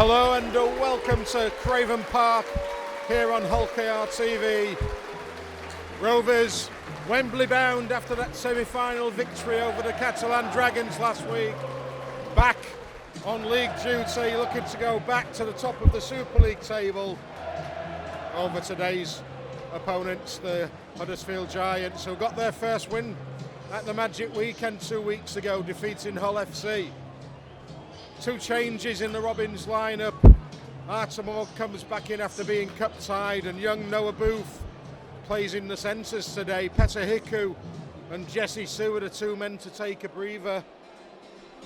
Hello and welcome to Craven Park here on Hull KR TV. Rovers Wembley bound after that semi-final victory over the Catalan Dragons last week. Back on league duty, looking to go back to the top of the Super League table over today's opponents, the Huddersfield Giants, who got their first win at the Magic Weekend 2 weeks ago, defeating Hull FC. Two changes in the Robins lineup. Artemore comes back in after being cup-tied, and young Noah Booth plays in the centres today. Peta Hiku and Jesse Sue are the two men to take a breather.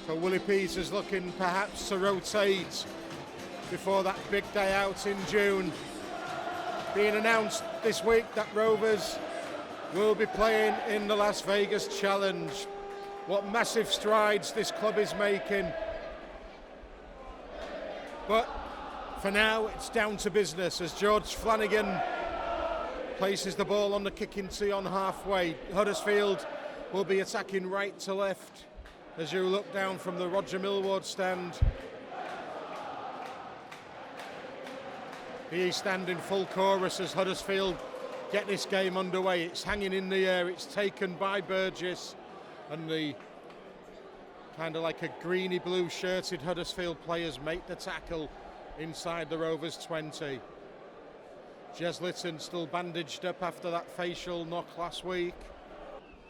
So Willie Peters looking perhaps to rotate before that big day out in June. Being announced this week that Rovers will be playing in the Las Vegas Challenge. What massive strides this club is making. But for now, it's down to business as George Flanagan places the ball on the kicking tee on halfway. Huddersfield will be attacking right to left as you look down from the Roger Millward stand. The East Stand in full chorus as Huddersfield get this game underway. It's hanging in the air, it's taken by Burgess, and the kind of like a greeny blue shirted Huddersfield players make the tackle inside the Rovers 20. Jez Litten still bandaged up after that facial knock last week,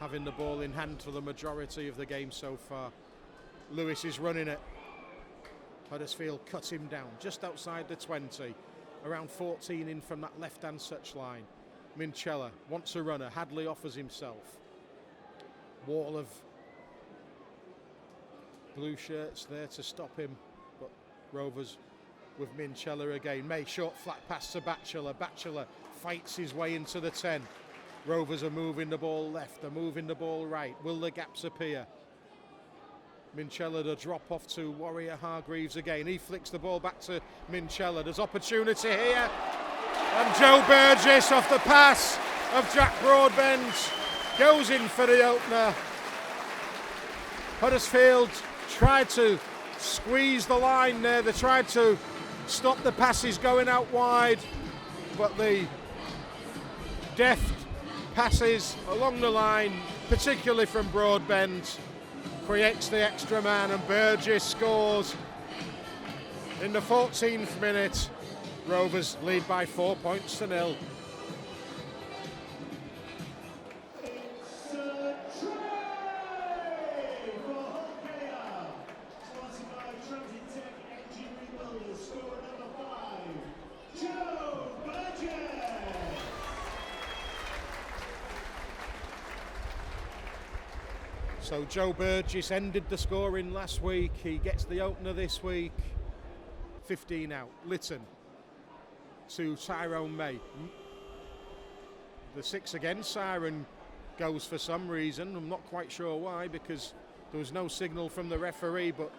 having the ball in hand for the majority of the game so far. Lewis is running it. Huddersfield cut him down just outside the 20, around 14 in from that left-hand touchline. Minchella wants a runner. Hadley offers himself. Wall of blue shirts there to stop him, but Rovers with Minchella again. May, short flat pass to Batchelor. Batchelor fights his way into the 10. Rovers are moving the ball left, they're moving the ball right. Will the gaps appear? Minchella, the drop off to Warea-Hargreaves again. He flicks the ball back to Minchella. There's opportunity here. And Joe Burgess off the pass of Jack Broadbent goes in for the opener. Huddersfield tried to squeeze the line there. They tried to stop the passes going out wide, but the deft passes along the line, particularly from Broadbent, creates the extra man, and Burgess scores in the 14th minute. Rovers lead by 4 points to 0. So Joe Burgess ended the scoring last week. He gets the opener this week. 15 out. Litten to Tyrone May. The 6 again. Siren goes for some reason. I'm not quite sure why, because there was no signal from the referee, but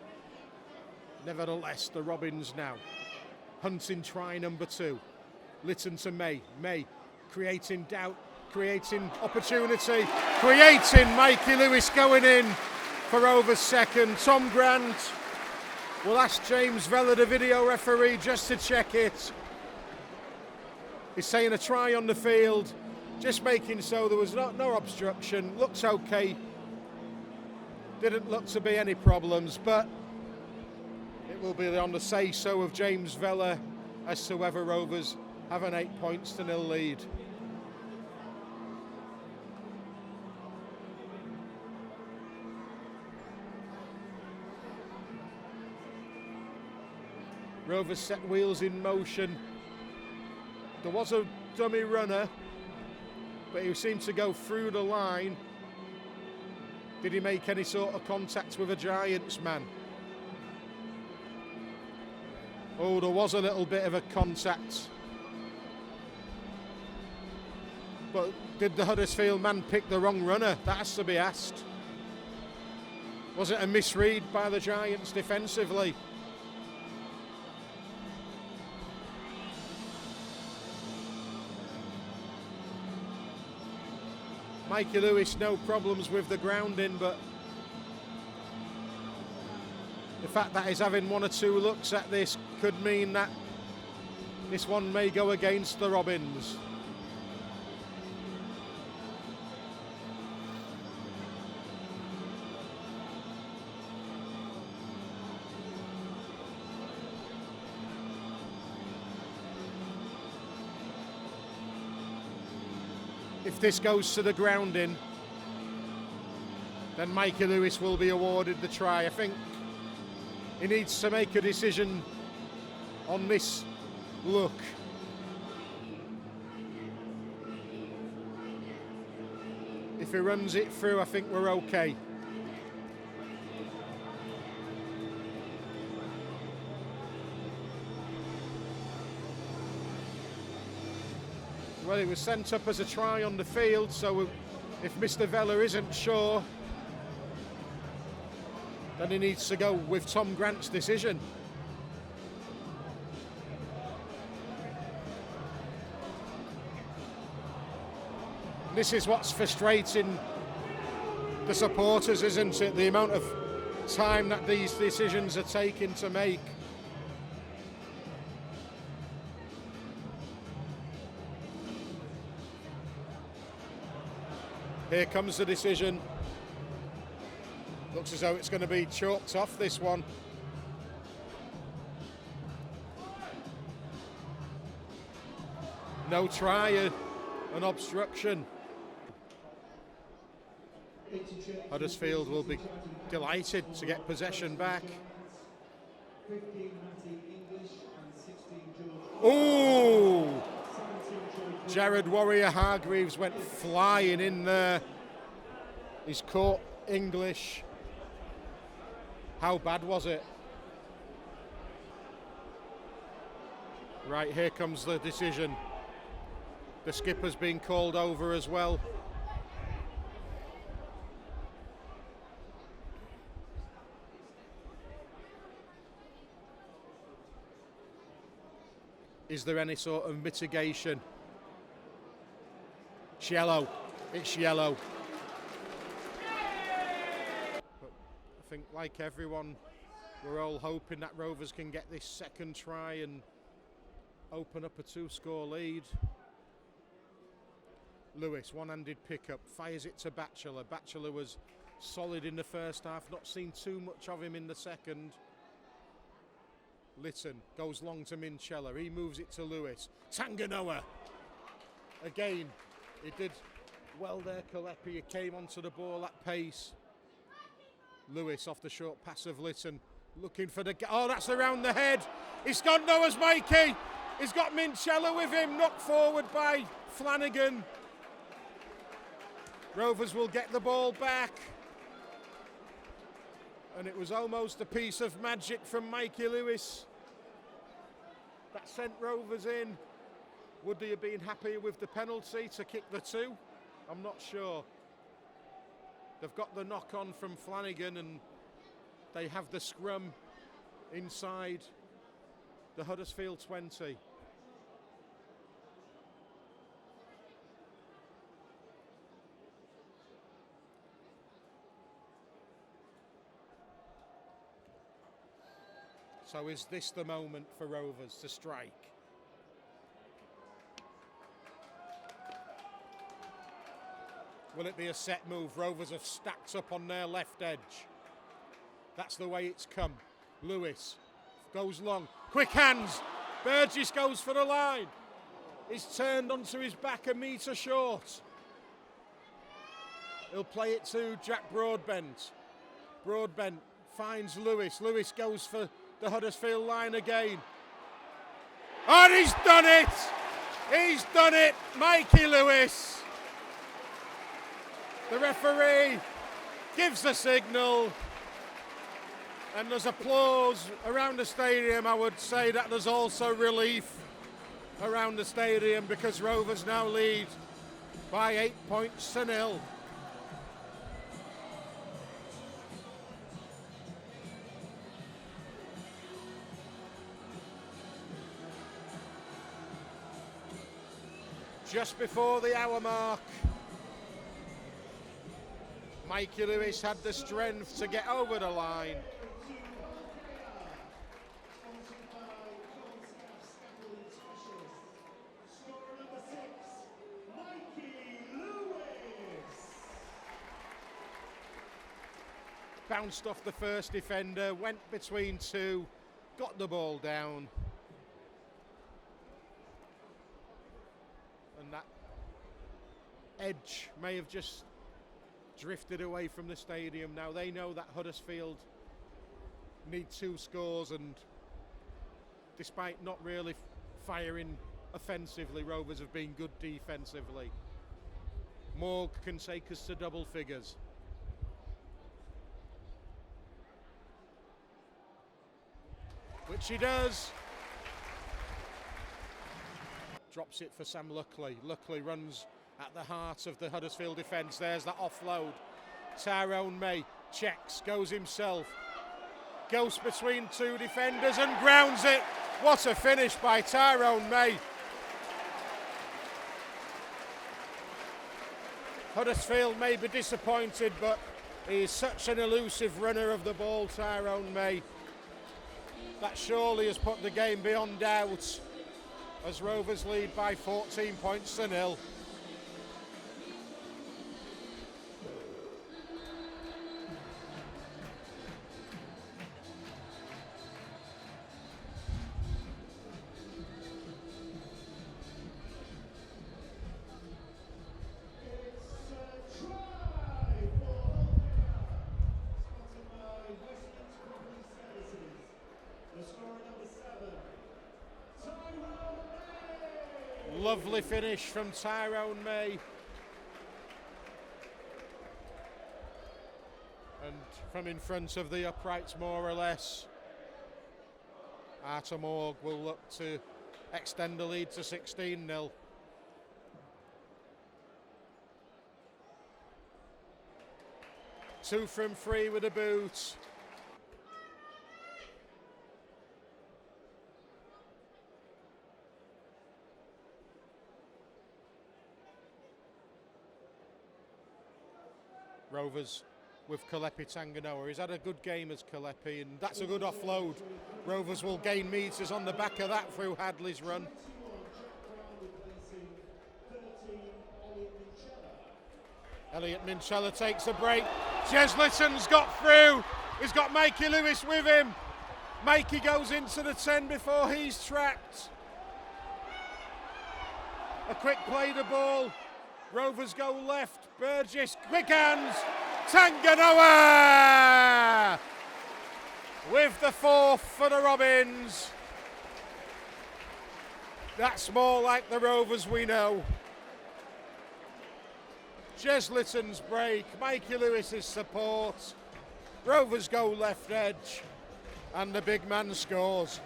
nevertheless, the Robins now. Hunting try number 2. Litten to May. May creating doubt, creating opportunity, creating Mikey Lewis going in for Rovers' second. Tom Grant will ask James Vella, the video referee, just to check it. He's saying a try on the field, just making so there was no obstruction. Looks okay. Didn't look to be any problems, but it will be on the say-so of James Vella as to whether Rovers have an 8 points to 0 lead. Rovers set wheels in motion. There was a dummy runner, but he seemed to go through the line. Did he make any sort of contact with a Giants man? Oh, there was a little bit of a contact. But did the Huddersfield man pick the wrong runner? That has to be asked. Was it a misread by the Giants defensively? Mikey Lewis, no problems with the grounding, but The fact that he's having one or two looks at this could mean that this one may go against the Robins. If this goes to the grounding, then Mikey Lewis will be awarded the try. I think he needs to make a decision on this look. If he runs it through, I think we're okay. Well, it was sent up as a try on the field, so if Mr. Vella isn't sure, then he needs to go with Tom Grant's decision. This is what's frustrating the supporters, isn't it? The amount of time that these decisions are taken to make. Here comes the decision. Looks as though it's going to be chalked off, this one. No try, an obstruction. Huddersfield will be delighted to get possession back. Ooh! Jared Warea-Hargreaves went flying in there. He's caught English. How bad was it? Right, here comes the decision. The skipper's been called over as well. Is there any sort of mitigation? It's yellow. It's yellow. But I think, like everyone, we're all hoping that Rovers can get this second try and open up a 2-score lead. Lewis, one-handed pickup, fires it to Batchelor. Batchelor was solid in the first half, not seen too much of him in the second. Litten goes long to Minchella. He moves it to Lewis. Tanganoa. Again, he did well there, Kalepi. He came onto the ball at pace. Lewis off the short pass of Litten. Looking for the... Oh, that's around the head. He's got Noah's Mikey. He's got Minchella with him. Knocked forward by Flanagan. Rovers will get the ball back. And it was almost a piece of magic from Mikey Lewis that sent Rovers in. Would they have been happy with the penalty to kick the 2? I'm not sure. They've got the knock on from Flanagan and they have the scrum inside the Huddersfield 20. So is this the moment for Rovers to strike? Will it be a set move? Rovers have stacked up on their left edge. That's the way it's come. Lewis goes long. Quick hands. Burgess goes for the line. He's turned onto his back a metre short. He'll play it to Jack Broadbent. Broadbent finds Lewis. Lewis goes for the Huddersfield line again. And he's done it! He's done it! Mikey Lewis. The referee gives the signal. And there's applause around the stadium. I would say that there's also relief around the stadium because Rovers now lead by 8 points to 0. Just before the hour mark, Mikey Lewis had the strength to get over the line. bounced off the first defender, went between two, got the ball down. And that edge may have just drifted away from the stadium. Now they know that Huddersfield need 2 scores, and despite not really firing offensively, Rovers have been good defensively. Morg can take us to double figures. Which he does. Drops it for Sam Luckley. Luckley runs at the heart of the Huddersfield defence. There's that offload. Tyrone May checks, goes himself. Goes between 2 defenders and grounds it. What a finish by Tyrone May. Huddersfield may be disappointed, but he's such an elusive runner of the ball, Tyrone May. That surely has put the game beyond doubt as Rovers lead by 14 points to 0. Lovely finish from Tyrone May. And from in front of the uprights, more or less, Arthur Morg will look to extend the lead to 16-0. Two from 3 with a boot. Rovers with Kalepi Tanganoa. He's had a good game as Kalepi, and that's a good offload. Rovers will gain metres on the back of that through Hadley's run. Elliot Minchella takes a break. Jez Litten's got through. He's got Mikey Lewis with him. Mikey goes into the 10 before he's trapped. A quick play the ball. Rovers go left. Burgess, quick hands. Tanganoa with the 4th for the Robins. That's more like the Rovers we know. Jez Litten's break, Mikey Lewis's support. Rovers go left edge, and the big man scores.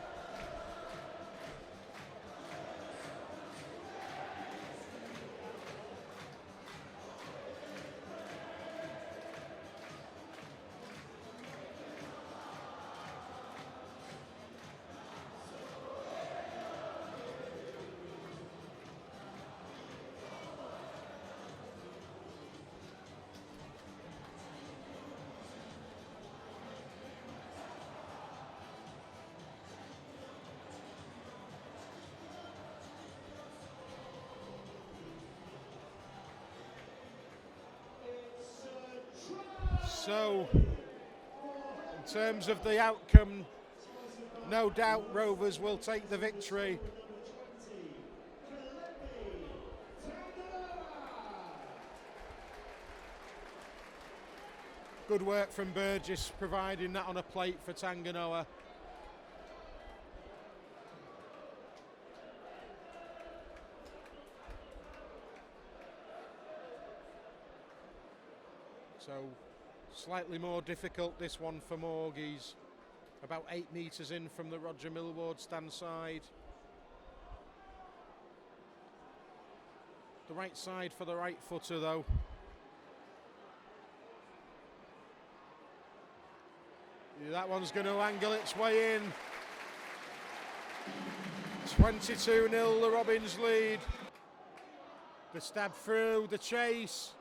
So, in terms of the outcome, no doubt Rovers will take the victory. Good work from Burgess, providing that on a plate for Tanganoa. So, slightly more difficult this one for Morg. He's about 8 metres in from the Roger Millward stand side. The right side for the right footer though. Yeah, that one's going to angle its way in. 22-0 the Robins lead. The stab through, the chase.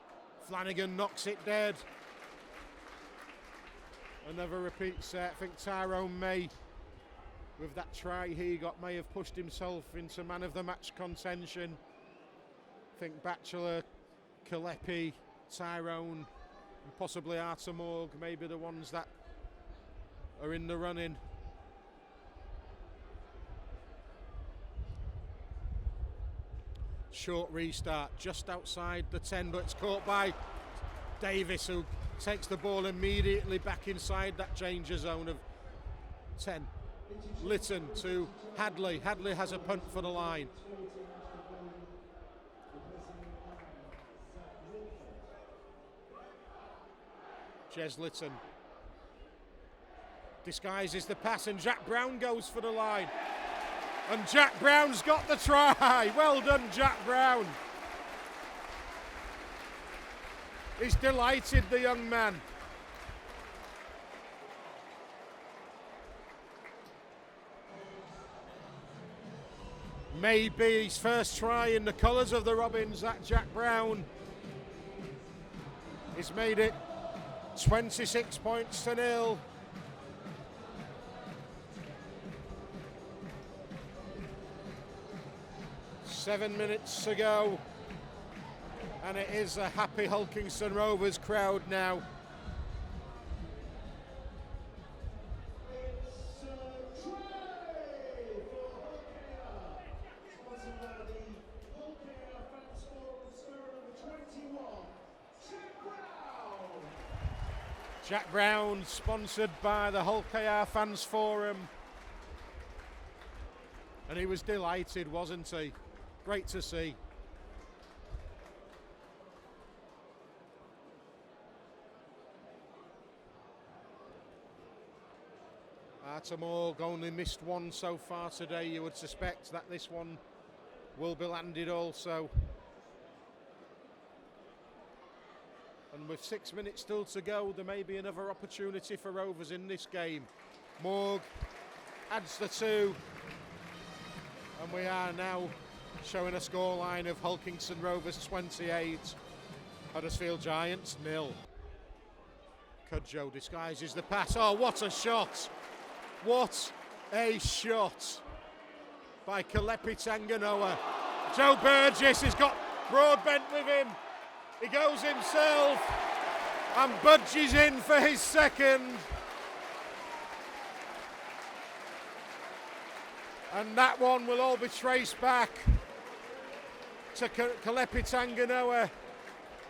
Flanagan knocks it dead. Another repeat set. I think Tyrone May, with that try he got, may have pushed himself into man of the match contention. I think Batchelor, Kalepi, Tyrone possibly Artemorg, maybe the ones that are in the running. Short restart just outside the 10, but it's caught by Davis, who takes the ball immediately back inside that danger zone of 10. Litten to Hadley. Hadley has a punt for the line. Jez Litten disguises the pass, and Jack Brown goes for the line. And Jack Brown's got the try. Well done, Jack Brown. He's delighted, the young man. Maybe his first try in the colours of the Robins, that Jack Brown. He's made it 26 points to 0. Seven minutes to go, and it is a happy Hulkingston Rovers crowd now. Jack Brown, sponsored by the Hull KR Fans Forum, and he was delighted, wasn't he? Great to see. Artemorg only missed one so far today. You would suspect that this one will be landed also. And with 6 minutes still to go, there may be another opportunity for Rovers in this game. Morg adds the 2, and we are now showing a scoreline of Hulkingston Rovers 28, Huddersfield Giants 0. Cudjoe disguises the pass. Oh, what a shot! What a shot by Kalepi Tanganoa. Joe Burgess has got Broadbent with him. He goes himself and budges in for his second. And that one will all be traced back to Kalepi Tanganoa,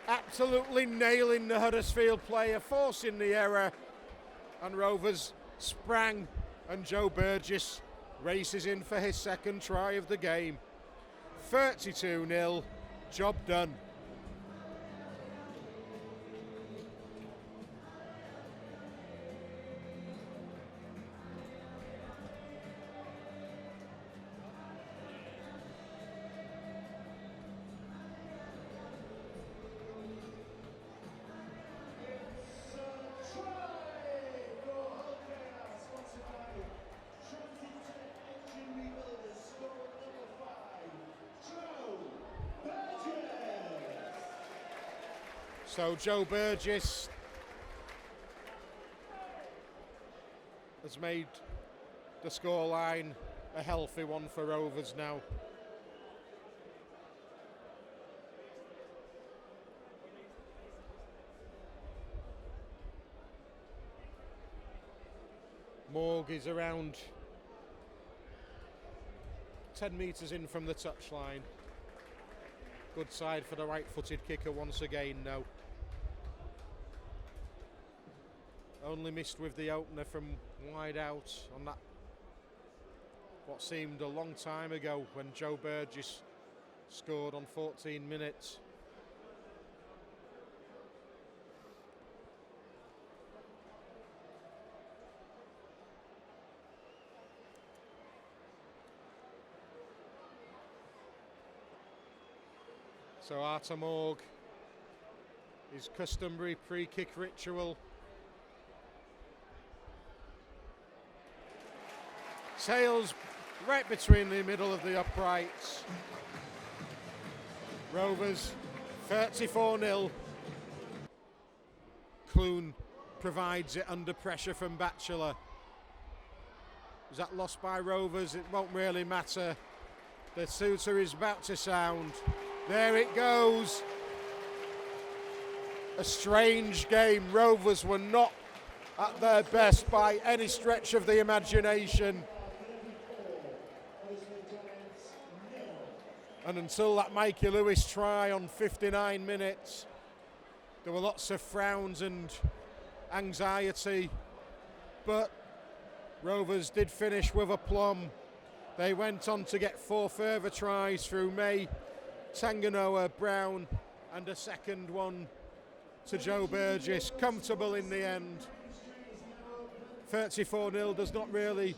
absolutely nailing the Huddersfield player, forcing the error, and Rovers sprang, and Joe Burgess races in for his second try of the game. 32-0, job done. So Joe Burgess has made the scoreline a healthy one for Rovers now. Morg is around 10 metres in from the touchline. Good side for the right-footed kicker once again now. Only missed with the opener from wide out on that, what seemed a long time ago, when Joe Burgess scored on 14 minutes. So Artemorg, his customary pre-kick ritual. Sails right between the middle of the uprights. Rovers 34-0. Clune provides it under pressure from Batchelor. Was that lost by Rovers? It won't really matter. The tutor is about to sound. There it goes. a strange game. Rovers were not at their best by any stretch of the imagination. And until that Mikey Lewis try on 59 minutes, there were lots of frowns and anxiety. But Rovers did finish with aplomb. They went on to get 4 further tries through May, Tanganoa, Brown, and a second one to Joe Burgess. Comfortable in the end. 34-0 does not really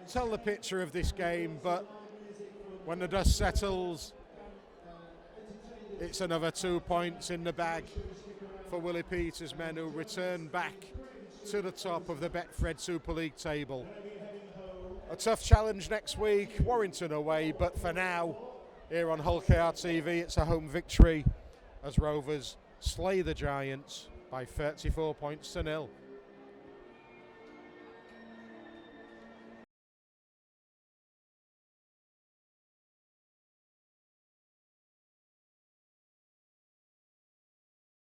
tell the picture of this game, but when the dust settles, it's another 2 points in the bag for Willie Peters' men, who return back to the top of the Betfred Super League table. A tough challenge next week, Warrington away, but for now, here on Hull KR TV, it's a home victory as Rovers slay the Giants by 34 points to 0.